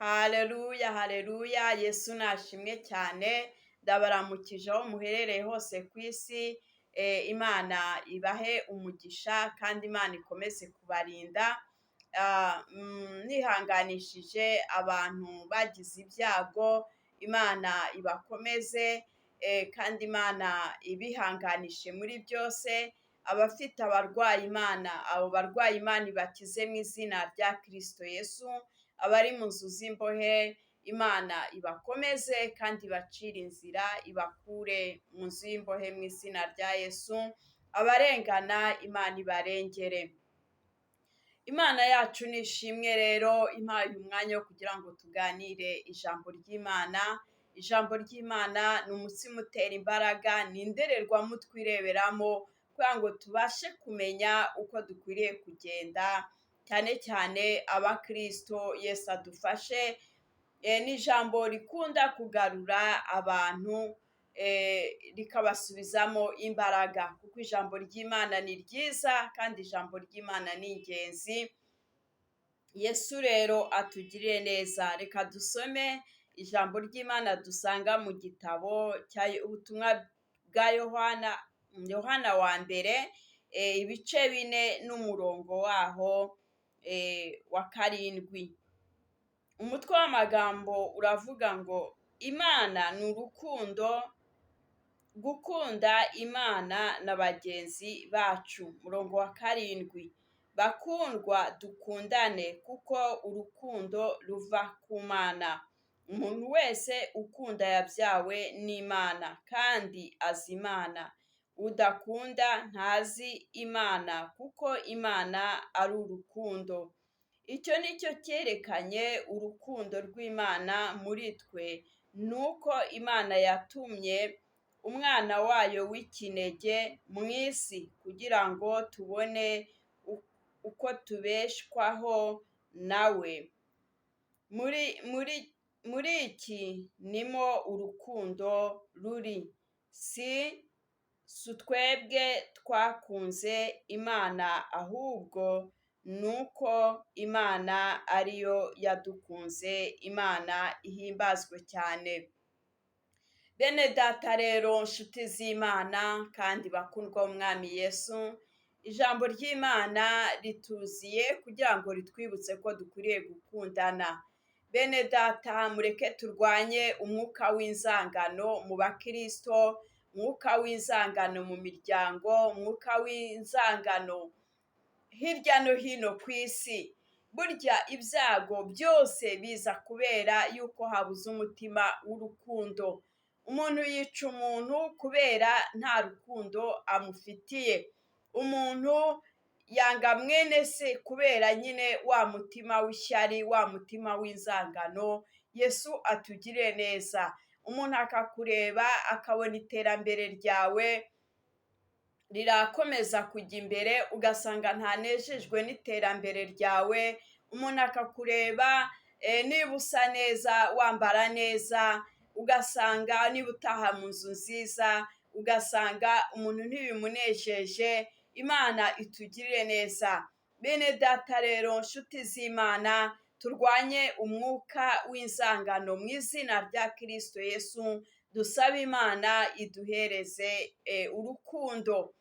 Haleluya, haleluya, Yesu nashimwe cyane, ndabaramukije aho muherereye hose ku isi, Imana ibahe umugisha kandi Imana ikomeze kubarinda, nihanganishije abantu bagize ibyago, Imana ibakomeze, kandi Imana ibihanganishe muri byose, abafite abarwayi abo barwayi Imana ibakize mu izina rya Kristo Yesu, abari mu nzu z'imbohe Imana ibakomeze kandi ibacire inzira, ibakure mu nzu y'imbohe mu izina rya Yesu, abarengana Imana ibarengere. Imana yacu ni ishimwe rero, impaye umwanya wo kugira ngo tuganire ijambo ry'Imana. Ijambo ry'Imana ni umutsima utera imbaraga, ni indorerwamo twireberamo kugira ngo tubashe kumenya uko dukwiriye kugenda, cyane cyane abakristo. Yesu adufashe. Ni ijambo rikunda kugarura abantu, rikabasubizamo imbaraga, kuko ijambo ry'Imana ni ryiza kandi ijambo ry'Imana ni ingenzi. Yesu rero atugirire neza. Reka dusome ijambo ry'Imana dusanga mu gitabo ubutumwa bwa Yohana wa mbere, ibice 4 n'umurongo waho wa 7. Umutwe w'amagambo uravuga ngo Imana ni urukundo, gukunda Imana na bagenzi bacu. Murongo wa 7, bakundwa dukundane kuko urukundo ruva ku Mana. Umuntu wese ukunda yabyawe n'Imana kandi azi Imana. Udakunda ntazi Imana kuko Imana ari urukundo. Icyo ni cyo cyerekanye urukundo rw'Imana muri twe, ni uko Imana yatumye umwana wayo w'ikinege mu isi kugira ngo tubone uko tubeshwaho nawe. Muri iki nimo urukundo ruri, si twebwe twakunze Imana, ahubwo nuko Imana ariyo yadukunze. Imana ihimbazwe cyane. Bene data rero, nshuti z'Imana kandi bakundwa b'Umwami Yesu, ijambo ry'Imana rituziye kugira ngo ritwibutse ko dukwiriye gukundana. Bene data, mureke turwanye umwuka w'inzangano mu bakristo, umwuka w'inzangano mu miryango, umwuka w'inzangano hirya no hino ku isi. Burya ibyago byose biza kubera yuko habuze umutima w'urukundo. Umuntu yica umuntu kubera nta rukundo amufitiye. Umuntu yanga mwene se kubera nyine wa mutima w'ishyari, wa mutima w'inzangano. Yesu atugirire neza. Umuntu akakureba akabona iterambere ryawe rirakomeza kujya imbere, ugasanga ntanejejwe n'iterambere ryawe. Umuntu akakureba niba usa neza, wambara neza, ugasanga niba utaha mu nzu nziza, ugasanga umuntu ntibimunejeje. Imana itugirire neza. Bene data rero, nshuti z'Imana, turwanye umwuka w'inzangano mu izina rya Kristo Yesu. Dusabe Imana iduhereze urukundo,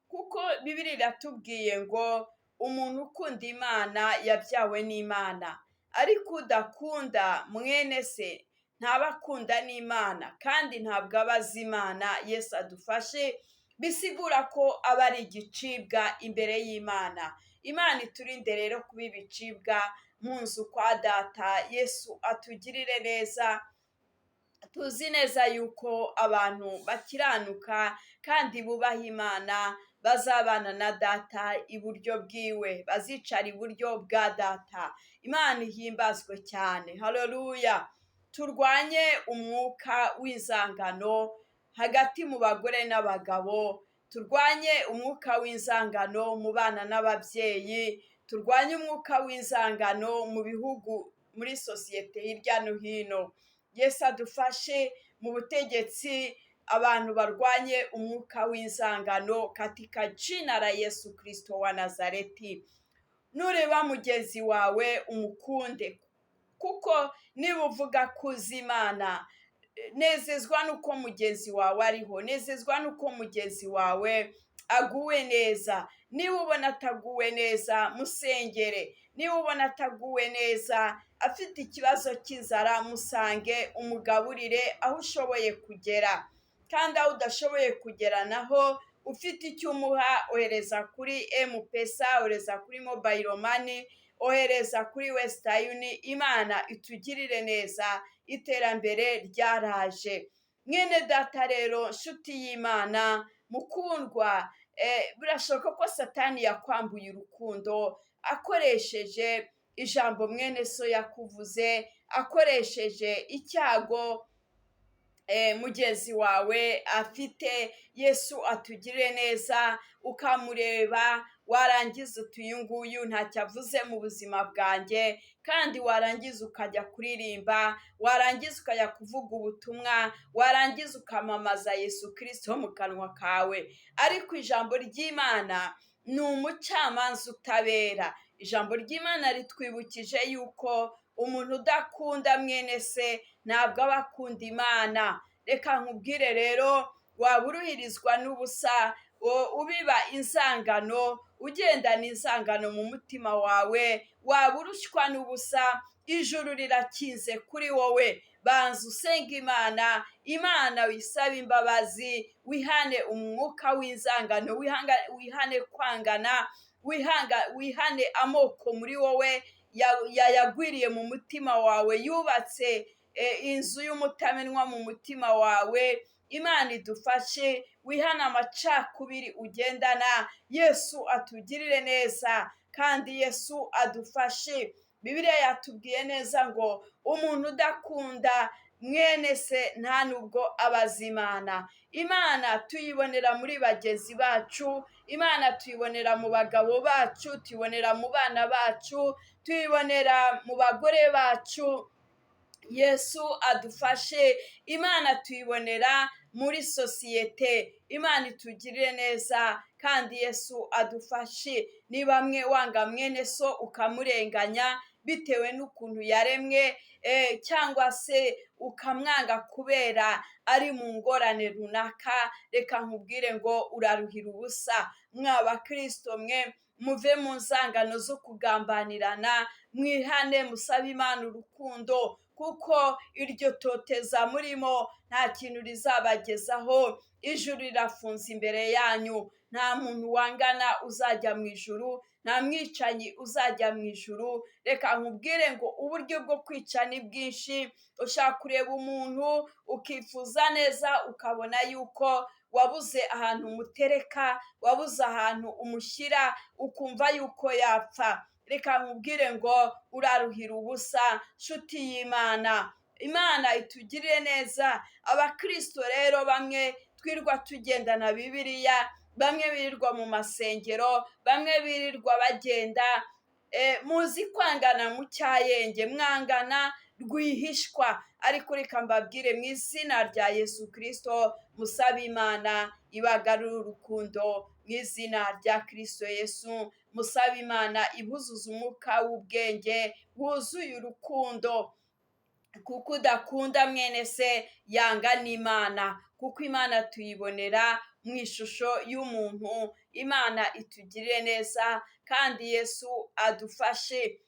kuko Bibiliya iratubwiye ngo umuntu ukunda Imana yabyawe n'Imana, ariko udakunda mwene se ntaba akunda n'Imana kandi ntabwo aba azi Imana. Yesu adufashe. Bisigura ko aba ari igicibwa imbere y'Imana. Imana iturinde rero kuba ibicibwa mu nzu kwa data. Yesu atugirire neza. Tuzi neza yuko abantu bakiranuka kandi bubaha Imana bazabana na data iburyo bwiwe, bazicara iburyo bwa data. Imana ihimbazwe cyane. Haleluya. Turwanye umwuka w'inzangano hagati mu bagore n'abagabo. Turwanye umwuka w'inzangano mu bana n'ababyeyi. Turwanye umwuka w'inzangano mu bihugu, muri sosiyete hirya no hino. Yesu adufashe. Mu butegetsi abantu barwanye umwuka w'inzangano katika jina la Yesu Kristo wa Nazareti. Nureba mugenzi wawe umukunde, kuko niba uvuga kuza Imana, nezezwa n'uko mugenzi wawe ariho, nezezwa n'uko mugenzi wawe aguwe neza. Niba ubona ataguwe neza, musengere. Niba ubona ataguwe neza, afite ikibazo cy'inzara, musange umugaburire aho ushoboye kugera, kandi aho udashoboye kugera naho ufite icyo umuha, ohereza kuri M-Pesa, ohereza kuri Mobile Money, ohereza kuri Western Union. Imana itugirire neza, iterambere ryaraje. Mwene data rero, nshuti y'Imana, mukundwa, birashoboka ko Satani yakwambuye urukundo akoresheje ijambo mwene so yakuvuze, akoresheje icyago mugenzi wawe afite. Yesu atugirire neza, ukamureba, warangiza uti uyu nguyu ntacyo avuze mu buzima bwanjye, kandi warangiza ukajya kuririmba, warangiza ukajya kuvuga ubutumwa, warangiza ukamamaza Yesu Kristo mu kanwa kawe. Ariko ijambo ry'Imana ni umucamanza utabera. Ijambo ry'Imana ritwibukije yuko umuntu udakunda mwene se ntabwo aba akunda Imana. Reka nkubwire rero, waba uruhirizwa n'ubusa, ubiba inzangano, ugendana inzangano mu mutima wawe, waba urushywa n'ubusa, ijuru rirakinze kuri wowe. Banza usenge Imana, Imana wisabe imbabazi, wihane umwuka w'inzangano, wihane kwangana, wihane amoko muri wowe yayagwiriye mu mutima wawe, yubatse inzu y'umutamenwa mu mutima wawe. Imana idufashe, wihana amacakubiri ugendana. Yesu atugirire neza, kandi Yesu adufashe. Bibiliya yatubwiye neza ngo umuntu udakunda mwene se nta nubwo abaza Imana. Imana tuyibonera muri bagenzi bacu, Imana tuyibonera mu bagabo bacu, tuyibonera mu bana bacu, tuyibonera mu bagore bacu. Yesu adufashe. Imana tuyibonera muri sosiyete. Imana itugirire neza, kandi Yesu adufashe. Ni bamwe wanga mwene so ukamurenganya bitewe n'ukuntu yaremwe, cyangwa se ukamwanga kubera ari mu ngorane runaka, reka nkubwire ngo uraruhira ubusa. Mwa bakristo mwe, muve mu nzangano zo kugambanirana, mwihane, musabe Imana urukundo, kuko iryo toteza murimo nta kintu rizabagezaho. Ijuru rirafunze imbere yanyu. Nta muntu wangana uzajya mu ijuru, nta mwicanyi uzajya mu ijuru. Reka nkubwire ngo uburyo bwo kwica ni bwinshi. Ushaka kureba umuntu ukifuza neza, ukabona yuko wabuze ahantu umutereka, wabuze ahantu umushyira, ukumva yuko yapfa. Reka nkubwire ngo uraruhira ubusa, nshuti y'Imana. Imana itugirire neza. Abakristo rero bamwe twirwa tugendana Bibiliya, bamwe birirwa mu masengero, bamwe birirwa bagenda, muzi kwangana mu cyayenge, mwangana rwihishwa. Ariko reka mbabwire, mu izina rya Yesu Kristo, musabe Imana ibagarure urukundo. Mu izina rya Kristo Yesu, musabe Imana ibuzuze umwuka w'ubwenge, wuzuye urukundo, kuko udakunda mwene se yanga n'Imana, kuko Imana tuyibonera mu ishusho y'umuntu. Imana itugirire neza, kandi Yesu adufashe.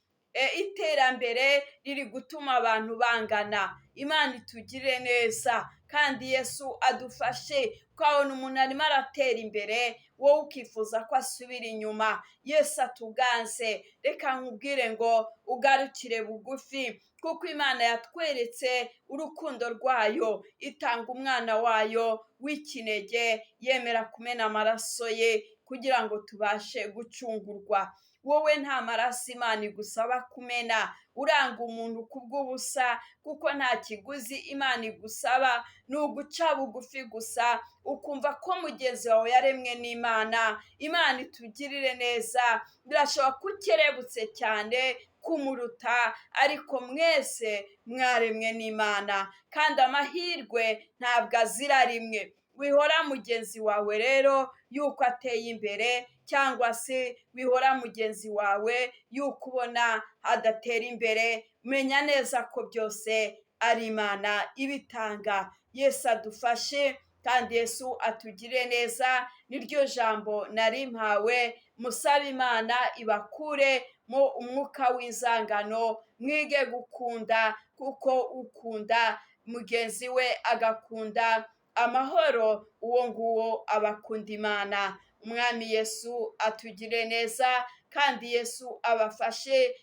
Iterambere riri gutuma abantu bangana. Imana itugirire neza, kandi Yesu adufashe. Ukabona umuntu arimo aratera imbere, wowe ukifuza ko asubira inyuma. Yesu atuganze. Reka nkubwire ngo ugarukire bugufi, kuko Imana yatweretse urukundo rwayo, itanga umwana wayo w'ikinege, yemera kumena amaraso ye kugira ngo tubashe gucungurwa. Wowe nta maraso Imana igusaba kumena, uranga umuntu kubw'ubusa, kuko nta kiguzi Imana igusaba, ni uguca bugufi gusa, ukumva ko mugenzi wawe yaremwe n'Imana. Imana itugirire neza. Birashoboka ko ukerebutse cyane kumuruta, ariko mwese mwaremwe n'Imana, kandi amahirwe ntabwo azira rimwe. wihora mugenzi wawe rero yuko ateye imbere, cyangwa se wihora mugenzi wawe yuko ubona adatera imbere. Menya neza ko byose ari Imana ibitanga. Yesu adufashe kandi Yesu atugire neza. Niryo jambo nari mpawe, musabe Imana ibakure mu umwuka w'inzangano, mwige gukunda, kuko ukunda mugenzi we agakunda amahoro, uwo nguwo abakunda Imana. Umwami Yesu atugire neza kandi Yesu abafashe.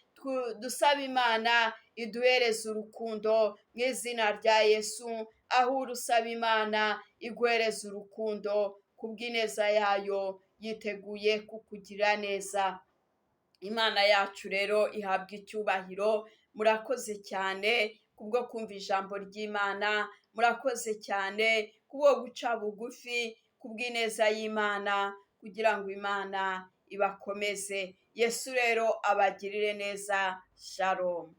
Dusaba Imana iduhereze urukundo mu izina rya Yesu. Aho urusaba Imana iguhereza urukundo kubw'ineza yayo, yiteguye kukugira neza. Imana yacu rero ihabwa icyubahiro. Murakoze cyane kubwo kumva ijambo ry'Imana, murakoze cyane kubwo guca bugufi kubw'ineza y'Imana, kugira ngo Imana ibakomeze. Yesu rero abagirire neza. Shalom.